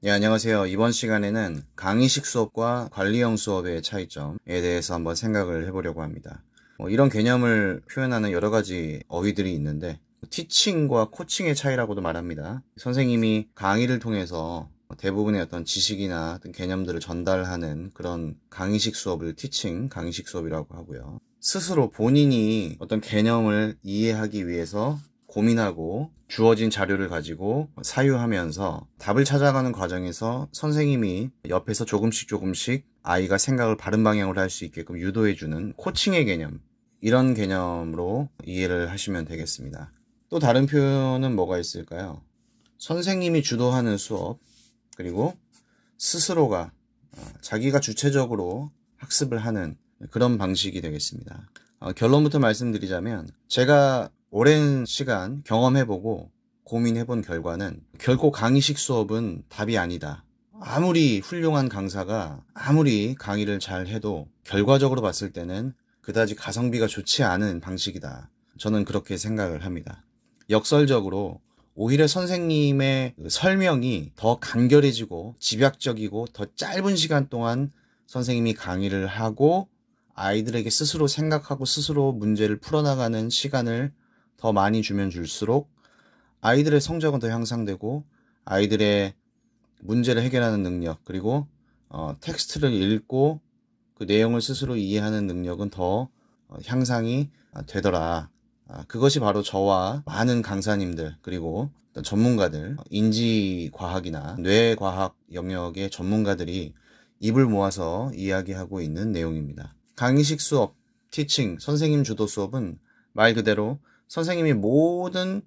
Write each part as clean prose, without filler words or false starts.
네, 안녕하세요. 이번 시간에는 강의식 수업과 관리형 수업의 차이점에 대해서 한번 생각을 해보려고 합니다. 이런 개념을 표현하는 여러 가지 어휘들이 있는데 티칭과 코칭의 차이라고도 말합니다. 선생님이 강의를 통해서 대부분의 어떤 지식이나 어떤 개념들을 전달하는 그런 강의식 수업을 티칭, 강의식 수업이라고 하고요. 스스로 본인이 어떤 개념을 이해하기 위해서 고민하고 주어진 자료를 가지고 사유하면서 답을 찾아가는 과정에서 선생님이 옆에서 조금씩 아이가 생각을 바른 방향으로 할 수 있게끔 유도해주는 코칭의 개념, 이런 개념으로 이해를 하시면 되겠습니다. 또 다른 표현은 뭐가 있을까요? 선생님이 주도하는 수업, 그리고 스스로가 자기가 주체적으로 학습을 하는 그런 방식이 되겠습니다. 결론부터 말씀드리자면 제가 오랜 시간 경험해보고 고민해본 결과는 결코 강의식 수업은 답이 아니다. 아무리 훌륭한 강사가 아무리 강의를 잘 해도 결과적으로 봤을 때는 그다지 가성비가 좋지 않은 방식이다. 저는 그렇게 생각을 합니다. 역설적으로 오히려 선생님의 설명이 더 간결해지고 집약적이고 더 짧은 시간 동안 선생님이 강의를 하고 아이들에게 스스로 생각하고 스스로 문제를 풀어나가는 시간을 더 많이 주면 줄수록 아이들의 성적은 더 향상되고 아이들의 문제를 해결하는 능력, 그리고 텍스트를 읽고 그 내용을 스스로 이해하는 능력은 더 향상이 되더라. 그것이 바로 저와 많은 강사님들, 그리고 전문가들, 인지과학이나 뇌과학 영역의 전문가들이 입을 모아서 이야기하고 있는 내용입니다. 강의식 수업, 티칭, 선생님 주도 수업은 말 그대로 선생님이 모든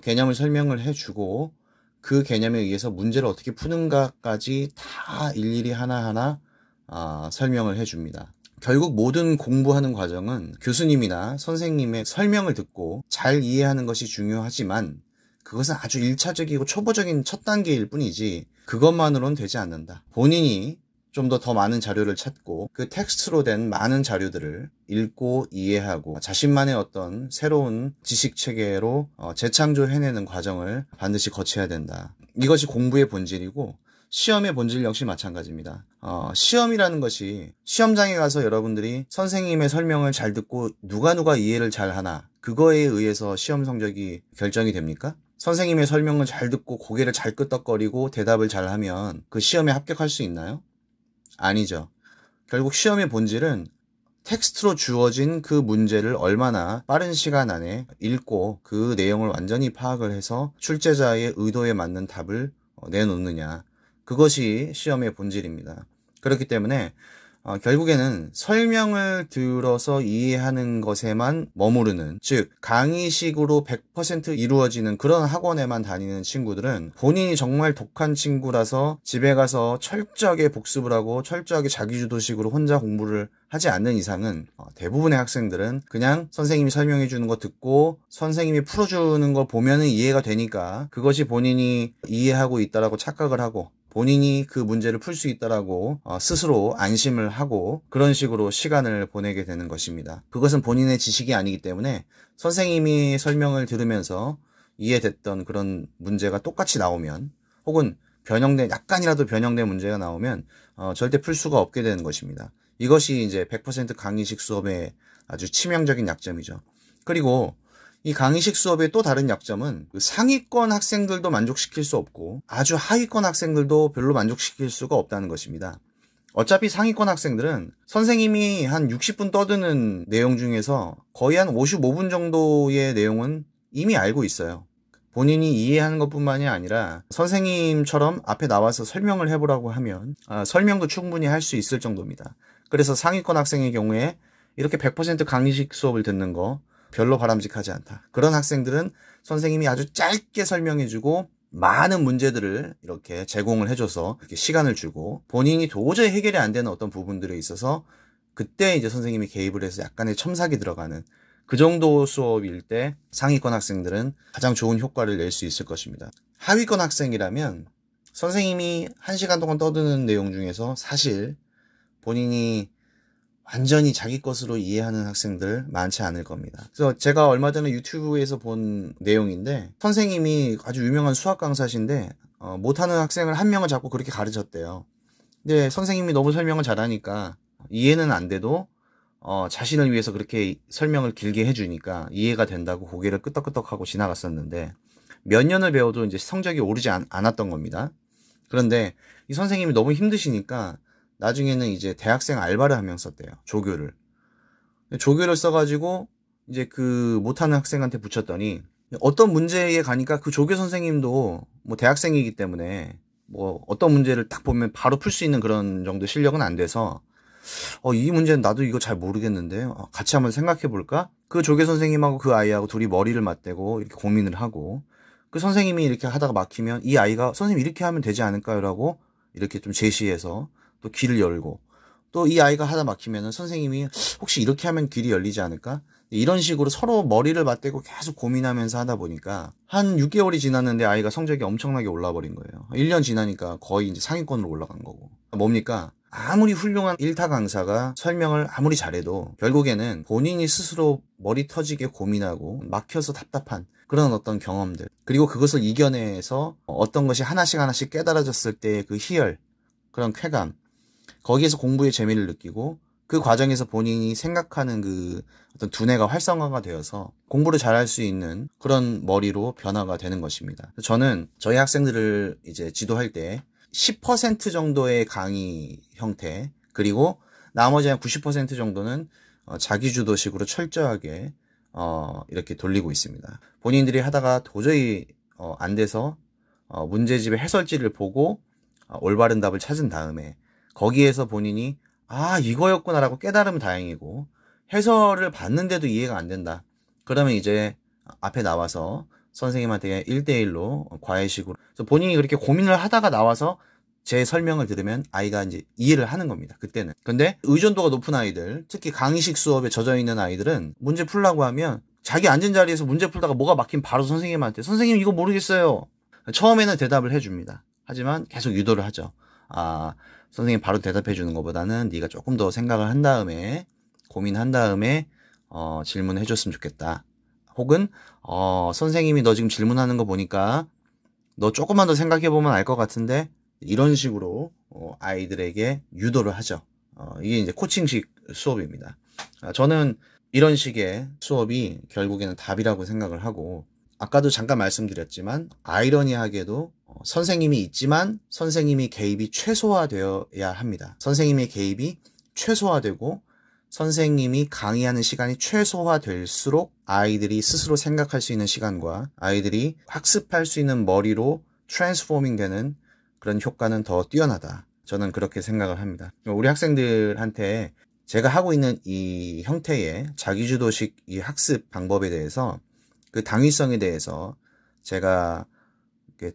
개념을 설명을 해주고 그 개념에 의해서 문제를 어떻게 푸는가까지 다 일일이 하나하나 설명을 해줍니다. 결국 모든 공부하는 과정은 교수님이나 선생님의 설명을 듣고 잘 이해하는 것이 중요하지만 그것은 아주 1차적이고 초보적인 첫 단계일 뿐이지 그것만으로는 되지 않는다. 본인이 좀 더 많은 자료를 찾고 그 텍스트로 된 많은 자료들을 읽고 이해하고 자신만의 어떤 새로운 지식 체계로 재창조해내는 과정을 반드시 거쳐야 된다. 이것이 공부의 본질이고 시험의 본질 역시 마찬가지입니다. 시험이라는 것이 시험장에 가서 여러분들이 선생님의 설명을 잘 듣고 누가 이해를 잘 하나 그거에 의해서 시험 성적이 결정이 됩니까? 선생님의 설명을 잘 듣고 고개를 잘 끄덕거리고 대답을 잘 하면 그 시험에 합격할 수 있나요? 아니죠. 결국 시험의 본질은 텍스트로 주어진 그 문제를 얼마나 빠른 시간 안에 읽고 그 내용을 완전히 파악을 해서 출제자의 의도에 맞는 답을 내놓느냐. 그것이 시험의 본질입니다. 그렇기 때문에 결국에는 설명을 들어서 이해하는 것에만 머무르는, 즉 강의식으로 100% 이루어지는 그런 학원에만 다니는 친구들은 본인이 정말 독한 친구라서 집에 가서 철저하게 복습을 하고 철저하게 자기주도식으로 혼자 공부를 하지 않는 이상은 대부분의 학생들은 그냥 선생님이 설명해 주는 거 듣고 선생님이 풀어주는 거 보면은 이해가 되니까 그것이 본인이 이해하고 있다라고 착각을 하고 본인이 그 문제를 풀 수 있다라고 스스로 안심을 하고 그런 식으로 시간을 보내게 되는 것입니다. 그것은 본인의 지식이 아니기 때문에 선생님이 설명을 들으면서 이해됐던 그런 문제가 똑같이 나오면 혹은 약간이라도 변형된 문제가 나오면 절대 풀 수가 없게 되는 것입니다. 이것이 이제 100% 강의식 수업의 아주 치명적인 약점이죠. 그리고 이 강의식 수업의 또 다른 약점은 상위권 학생들도 만족시킬 수 없고 아주 하위권 학생들도 별로 만족시킬 수가 없다는 것입니다. 어차피 상위권 학생들은 선생님이 한 60분 떠드는 내용 중에서 거의 한 55분 정도의 내용은 이미 알고 있어요. 본인이 이해하는 것뿐만이 아니라 선생님처럼 앞에 나와서 설명을 해보라고 하면 설명도 충분히 할 수 있을 정도입니다. 그래서 상위권 학생의 경우에 이렇게 100% 강의식 수업을 듣는 거 별로 바람직하지 않다. 그런 학생들은 선생님이 아주 짧게 설명해주고 많은 문제들을 이렇게 제공을 해줘서 이렇게 시간을 주고 본인이 도저히 해결이 안 되는 어떤 부분들에 있어서 그때 이제 선생님이 개입을 해서 약간의 첨삭이 들어가는 그 정도 수업일 때 상위권 학생들은 가장 좋은 효과를 낼 수 있을 것입니다. 하위권 학생이라면 선생님이 1시간 동안 떠드는 내용 중에서 사실 본인이 완전히 자기 것으로 이해하는 학생들 많지 않을 겁니다. 그래서 제가 얼마 전에 유튜브에서 본 내용인데 선생님이 아주 유명한 수학 강사신데 못하는 학생을 한 명을 잡고 그렇게 가르쳤대요. 근데 선생님이 너무 설명을 잘하니까 이해는 안 돼도 자신을 위해서 그렇게 설명을 길게 해주니까 이해가 된다고 고개를 끄덕끄덕하고 지나갔었는데 몇 년을 배워도 이제 성적이 오르지 않았던 겁니다. 그런데 이 선생님이 너무 힘드시니까 나중에는 이제 대학생 알바를 한 명 썼대요. 조교를. 조교를 써가지고 이제 그 못하는 학생한테 붙였더니 어떤 문제에 가니까 그 조교 선생님도 뭐 대학생이기 때문에 뭐 어떤 문제를 딱 보면 바로 풀 수 있는 그런 정도 실력은 안 돼서 이 문제는 나도 이거 잘 모르겠는데 같이 한번 생각해 볼까? 그 조교 선생님하고 그 아이하고 둘이 머리를 맞대고 이렇게 고민을 하고 그 선생님이 이렇게 하다가 막히면 이 아이가 선생님 이렇게 하면 되지 않을까요? 라고 이렇게 좀 제시해서 또 길을 열고 또 이 아이가 하다 막히면은 선생님이 혹시 이렇게 하면 길이 열리지 않을까? 이런 식으로 서로 머리를 맞대고 계속 고민하면서 하다 보니까 한 6개월이 지났는데 아이가 성적이 엄청나게 올라버린 거예요. 1년 지나니까 거의 이제 상위권으로 올라간 거고. 뭡니까? 아무리 훌륭한 일타 강사가 설명을 아무리 잘해도 결국에는 본인이 스스로 머리 터지게 고민하고 막혀서 답답한 그런 어떤 경험들, 그리고 그것을 이겨내서 어떤 것이 하나씩 깨달아졌을 때 그 희열, 그런 쾌감, 거기에서 공부의 재미를 느끼고 그 과정에서 본인이 생각하는 그 어떤 두뇌가 활성화가 되어서 공부를 잘할 수 있는 그런 머리로 변화가 되는 것입니다. 저는 저희 학생들을 이제 지도할 때 10% 정도의 강의 형태, 그리고 나머지 한 90% 정도는 자기주도식으로 철저하게 이렇게 돌리고 있습니다. 본인들이 하다가 도저히 안 돼서 문제집의 해설지를 보고 올바른 답을 찾은 다음에 거기에서 본인이 이거였구나라고 깨달으면 다행이고, 해설을 봤는데도 이해가 안 된다. 그러면 이제 앞에 나와서 선생님한테 1대1로 과외식으로, 그래서 본인이 그렇게 고민을 하다가 나와서 제 설명을 들으면 아이가 이제 이해를 하는 겁니다. 그때는. 근데 의존도가 높은 아이들, 특히 강의식 수업에 젖어 있는 아이들은 문제 풀라고 하면 자기 앉은 자리에서 문제 풀다가 뭐가 막히면 바로 선생님한테 선생님 이거 모르겠어요. 처음에는 대답을 해줍니다. 하지만 계속 유도를 하죠. 선생님 바로 대답해 주는 것보다는 네가 조금 더 생각을 한 다음에 고민한 다음에 질문해 줬으면 좋겠다. 혹은 선생님이 너 지금 질문하는 거 보니까 너 조금만 더 생각해 보면 알 것 같은데, 이런 식으로 아이들에게 유도를 하죠. 이게 이제 코칭식 수업입니다. 저는 이런 식의 수업이 결국에는 답이라고 생각을 하고, 아까도 잠깐 말씀드렸지만 아이러니하게도 선생님이 있지만 선생님이 개입이 최소화되어야 합니다. 선생님의 개입이 최소화되고 선생님이 강의하는 시간이 최소화될수록 아이들이 스스로 생각할 수 있는 시간과 아이들이 학습할 수 있는 머리로 트랜스포밍 되는 그런 효과는 더 뛰어나다. 저는 그렇게 생각을 합니다. 우리 학생들한테 제가 하고 있는 이 형태의 자기주도식 이 학습 방법에 대해서, 그 당위성에 대해서 제가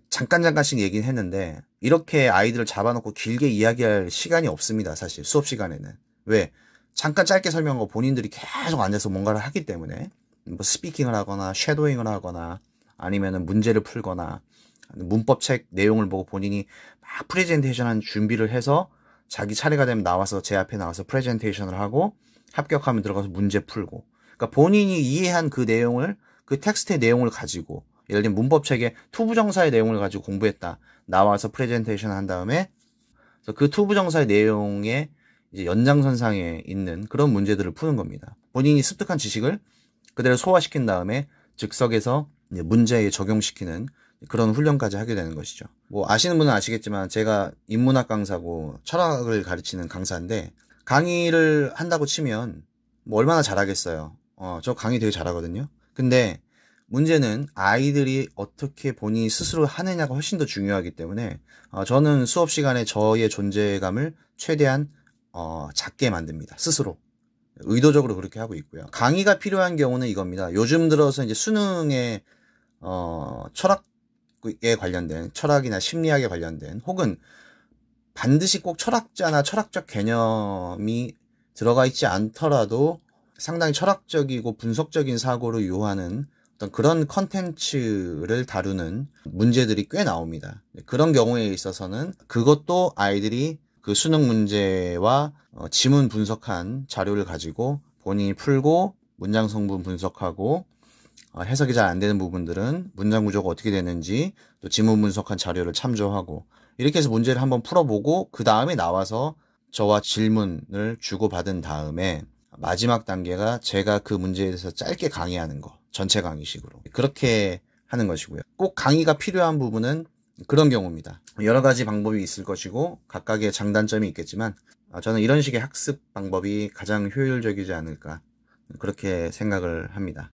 잠깐씩 얘기는 했는데, 이렇게 아이들을 잡아놓고 길게 이야기할 시간이 없습니다. 사실 수업 시간에는. 왜? 잠깐 짧게 설명하고 본인들이 계속 앉아서 뭔가를 하기 때문에, 뭐 스피킹을 하거나 쉐도잉을 하거나 아니면은 문제를 풀거나 문법책 내용을 보고 본인이 막 프레젠테이션한 준비를 해서 자기 차례가 되면 나와서 제 앞에 나와서 프레젠테이션을 하고 합격하면 들어가서 문제 풀고, 그러니까 본인이 이해한 그 내용을, 그 텍스트의 내용을 가지고, 예를 들면 문법책의 투부정사의 내용을 가지고 공부했다. 나와서 프레젠테이션 한 다음에 그 투부정사의 내용의 이제 연장선상에 있는 그런 문제들을 푸는 겁니다. 본인이 습득한 지식을 그대로 소화시킨 다음에 즉석에서 문제에 적용시키는 그런 훈련까지 하게 되는 것이죠. 뭐 아시는 분은 아시겠지만 제가 인문학 강사고 철학을 가르치는 강사인데, 강의를 한다고 치면 뭐 얼마나 잘하겠어요. 저 강의 되게 잘하거든요. 근데 문제는 아이들이 어떻게 본인이 스스로 하느냐가 훨씬 더 중요하기 때문에 저는 수업 시간에 저의 존재감을 최대한 작게 만듭니다. 스스로. 의도적으로 그렇게 하고 있고요. 강의가 필요한 경우는 이겁니다. 요즘 들어서 이제 수능에 철학에 관련된, 철학이나 심리학에 관련된, 혹은 반드시 꼭 철학자나 철학적 개념이 들어가 있지 않더라도 상당히 철학적이고 분석적인 사고를 요하는 어떤 그런 컨텐츠를 다루는 문제들이 꽤 나옵니다. 그런 경우에 있어서는 그것도 아이들이 그 수능 문제와 지문 분석한 자료를 가지고 본인이 풀고 문장 성분 분석하고 해석이 잘 안 되는 부분들은 문장 구조가 어떻게 되는지 또 지문 분석한 자료를 참조하고 이렇게 해서 문제를 한번 풀어보고 그 다음에 나와서 저와 질문을 주고받은 다음에 마지막 단계가 제가 그 문제에 대해서 짧게 강의하는 거, 전체 강의식으로 그렇게 하는 것이고요. 꼭 강의가 필요한 부분은 그런 경우입니다. 여러 가지 방법이 있을 것이고 각각의 장단점이 있겠지만 저는 이런 식의 학습 방법이 가장 효율적이지 않을까 그렇게 생각을 합니다.